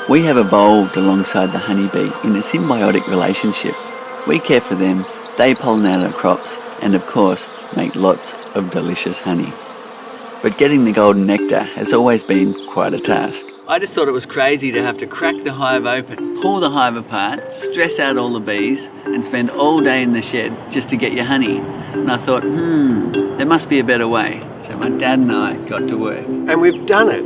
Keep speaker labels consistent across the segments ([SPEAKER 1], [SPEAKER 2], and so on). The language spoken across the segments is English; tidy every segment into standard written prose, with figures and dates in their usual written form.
[SPEAKER 1] We have evolved alongside the honeybee in a symbiotic relationship. We care for them, they pollinate our crops, and of course, make lots of delicious honey. But getting the golden nectar has always been quite a task. I just thought it was crazy to have to crack the hive open, pull the hive apart, stress out all the bees, and spend all day in the shed just to get your honey. And I thought, there must be a better way. So my dad and I got to work.
[SPEAKER 2] And we've done it.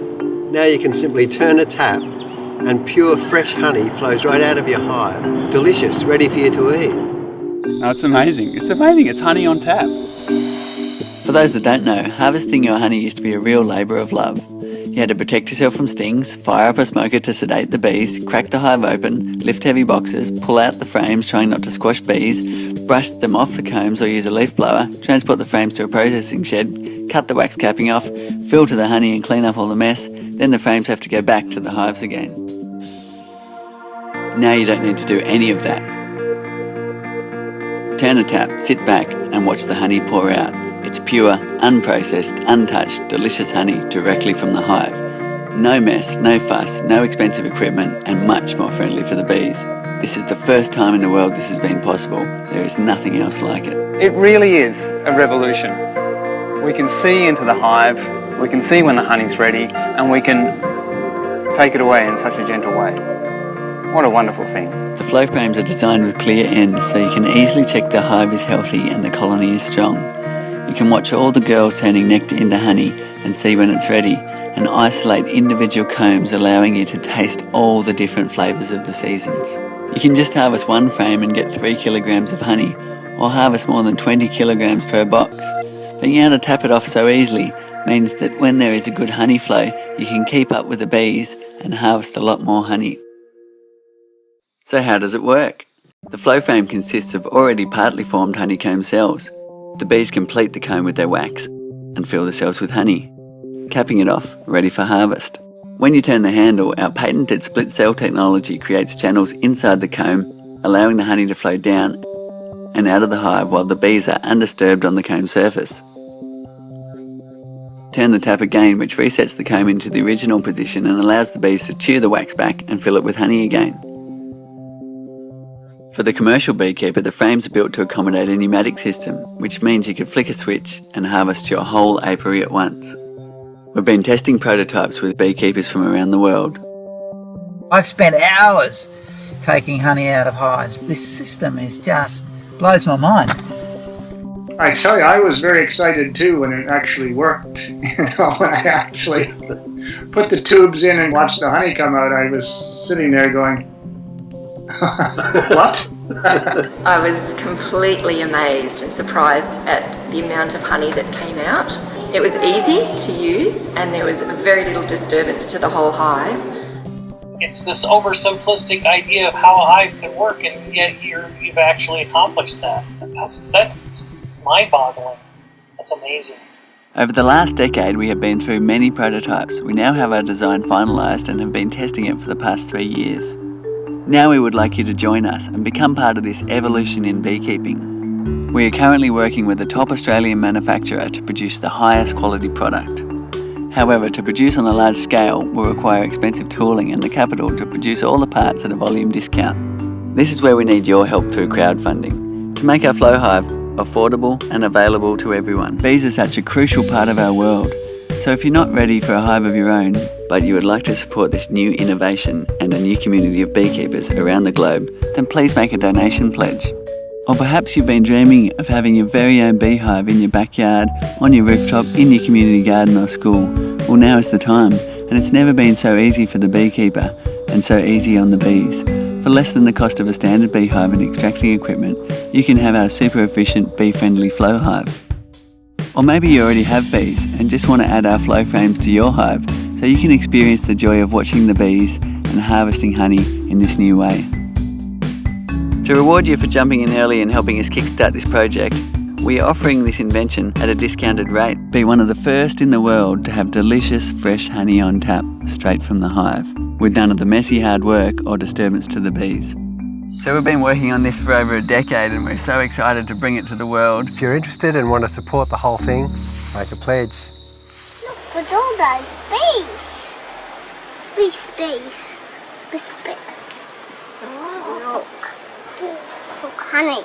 [SPEAKER 2] Now you can simply turn a tap and pure fresh honey flows right out of your hive. Delicious, ready for you to eat.
[SPEAKER 3] No, it's amazing. It's amazing. It's honey on tap.
[SPEAKER 1] For those that don't know, harvesting your honey used to be a real labour of love. You had to protect yourself from stings, fire up a smoker to sedate the bees, crack the hive open, lift heavy boxes, pull out the frames trying not to squash bees, brush them off the combs or use a leaf blower, transport the frames to a processing shed, cut the wax capping off, filter the honey and clean up all the mess, then the frames have to go back to the hives again. Now you don't need to do any of that. Turn a tap, sit back and watch the honey pour out. It's pure, unprocessed, untouched, delicious honey directly from the hive. No mess, no fuss, no expensive equipment, and much more friendly for the bees. This is the first time in the world this has been possible. There is nothing else like it.
[SPEAKER 3] It really is a revolution. We can see into the hive, we can see when the honey's ready, and we can take it away in such a gentle way. What a wonderful thing.
[SPEAKER 1] The flow frames are designed with clear ends so you can easily check the hive is healthy and the colony is strong. You can watch all the girls turning nectar into honey and see when it's ready, and isolate individual combs, allowing you to taste all the different flavours of the seasons. You can just harvest one frame and get 3 kilograms of honey, or harvest more than 20 kilograms per box. Being able to tap it off so easily means that when there is a good honey flow, you can keep up with the bees and harvest a lot more honey. So how does it work? The flow frame consists of already partly formed honeycomb cells. The bees complete the comb with their wax and fill the cells with honey, capping it off, ready for harvest. When you turn the handle, our patented split cell technology creates channels inside the comb, allowing the honey to flow down and out of the hive while the bees are undisturbed on the comb surface. Turn the tap again, which resets the comb into the original position and allows the bees to chew the wax back and fill it with honey again. For the commercial beekeeper, the frames are built to accommodate a pneumatic system, which means you can flick a switch and harvest your whole apiary at once. We've been testing prototypes with beekeepers from around the world.
[SPEAKER 4] I've spent hours taking honey out of hives. This system is just blows my mind.
[SPEAKER 5] I tell you, I was very excited too when it actually worked. When I actually put the tubes in and watched the honey come out, I was sitting there going, what?
[SPEAKER 6] I was completely amazed and surprised at the amount of honey that came out. It was easy to use and there was very little disturbance to the whole hive.
[SPEAKER 7] It's this oversimplistic idea of how a hive can work, and yet you've actually accomplished that. That's mind-boggling. That's amazing.
[SPEAKER 1] Over the last decade, we have been through many prototypes. We now have our design finalised and have been testing it for the past 3 years. Now we would like you to join us and become part of this evolution in beekeeping. We are currently working with a top Australian manufacturer to produce the highest quality product. However, to produce on a large scale will require expensive tooling and the capital to produce all the parts at a volume discount. This is where we need your help through crowdfunding to make our flow hive affordable and available to everyone. Bees are such a crucial part of our world. So if you're not ready for a hive of your own, but you would like to support this new innovation and a new community of beekeepers around the globe, then please make a donation pledge. Or perhaps you've been dreaming of having your very own beehive in your backyard, on your rooftop, in your community garden or school. Well, now is the time, and it's never been so easy for the beekeeper and so easy on the bees. For less than the cost of a standard beehive and extracting equipment, you can have our super efficient bee-friendly flow hive. Or maybe you already have bees and just want to add our flow frames to your hive so you can experience the joy of watching the bees and harvesting honey in this new way. To reward you for jumping in early and helping us kickstart this project, we are offering this invention at a discounted rate. Be one of the first in the world to have delicious fresh honey on tap straight from the hive, with none of the messy hard work or disturbance to the bees. So we've been working on this for over a decade and we're so excited to bring it to the world.
[SPEAKER 2] If you're interested and want to support the whole thing, make a pledge.
[SPEAKER 8] Look at all those bees. Bees. Whispers. Look. Look, honey.